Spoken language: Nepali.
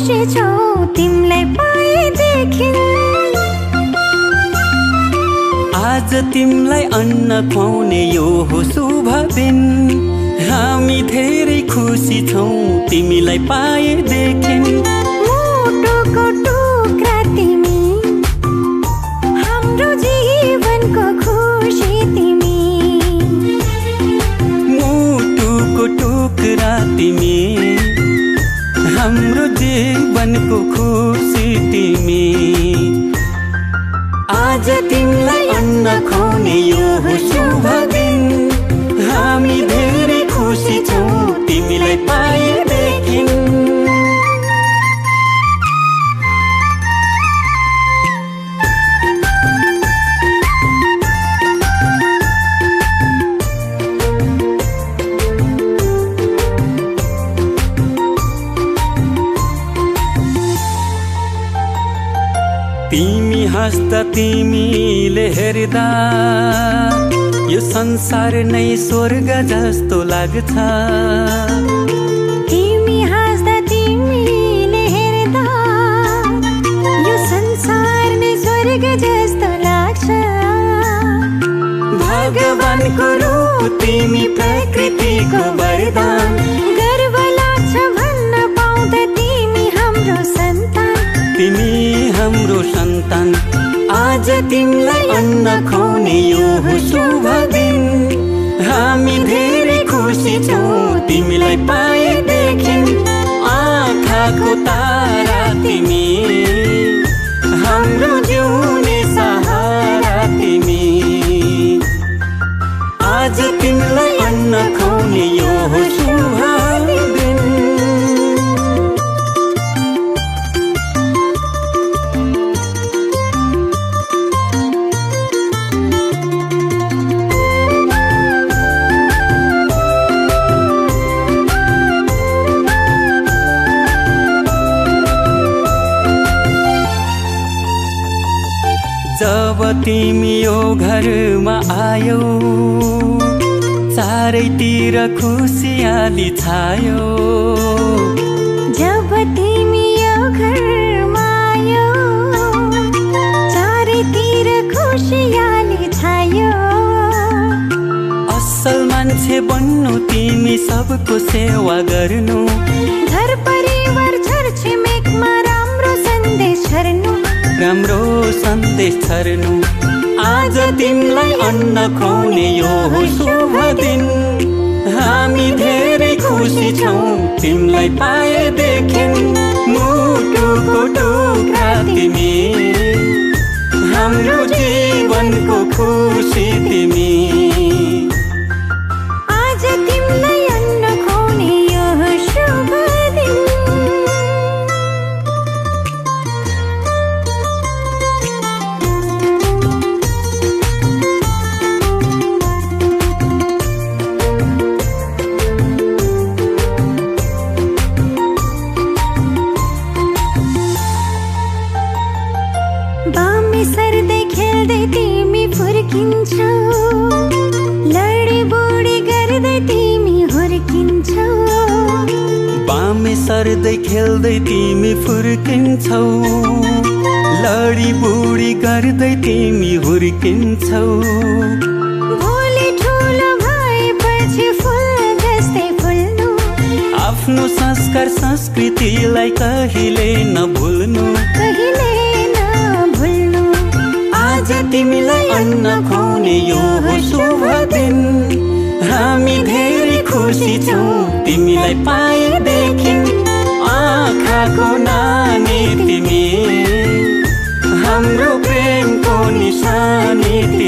खुसी छौ तिमीलाई पाएदेखि। आज तिमीलाई अन्न खुवाउने यो हो शुभ दिन। हामी धेरै खुसी छौँ तिमीलाई पाएदेखि। मुटुको टुक्रा तिमी, हाम्रो जीवनको खुसी तिमी। मुटुको टुक्रा तिमी, हाम्रो जीवनको खुसी तिमी। आज तिमीलाई अन्न खुवाउने यो हो शुभ दिन। हामी धेरै खुसी छौँ तिमीलाई पाएदेखि। तिमी हाँस्दा तिमीले हेर्दा यो संसार नै स्वर्ग जस्तो लाग्छ। तिमी हाँस्दा तिमीले हेर्दा यो संसार नै स्वर्ग जस्तो लाग्छ। भगवानको रूप तिमी, प्रकृतिको वरदान। गर्व लाग्छ भन्न पाउँदा तिमी हाम्रो सन्तान। तिमी हाम्रो सन्तान। आज तिमीलाई अन्न खुवाउने यो हो शुभ दिन। हामी धेरै खुसी छौँ तिमीलाई पाएदेखि। आँखाको तारा तिमी, हाम्रो जिउने सहारा तिमी। आज तिमीलाई अन्न खुवाउने यो हो शुभ दिन। जब तिमी यो घरमा आयौ, चारैतिर खुसियाली छायो। जब तिमी यो घरमा आयौ, चारैतिर खुसियाली छायो। असल मान्छे बन्नु तिमी, सबको सेवा गर्नु। घर परिवार छरछिमेकमा राम्रो सन्देश छर्नु। राम्रो सन्देश छर्नु। आज तिमीलाई अन्न खुवाउने यो हो शुभ दिन। हामी धेरै खुसी छौँ तिमीलाई पाएदेखि। मुटुको टुक्रा तिमी, हाम्रो जीवनको खुसी तिमी। आज तिमीलाई अन्न खुवाउने यो हो शुभ दिन। बामे सर्दै खेल्दै तिमी फुर्किन्छौ। लडी बुडी गर्दै तिमी हुर्किन्छौ। बामे सर्दै खेल्दै तिमी फुर्किन्छौ। लडी बुडी गर्दै तिमी हुर्किन्छौ। भोलि ठुलो भएपछि फुल जस्तै फुल्नु। आफ्नो संस्कार संस्कृतिलाई कहिले नभुल्नु। कहिले नभुल्नु। आज तिमीलाई अन्न खुवाउने यो हो शुभ दिन। हामी धेरै खुसी छौँ तिमीलाई पाएदेखि। आँखाको नानी तिमी, हाम्रो प्रेमको निशानी तिमी।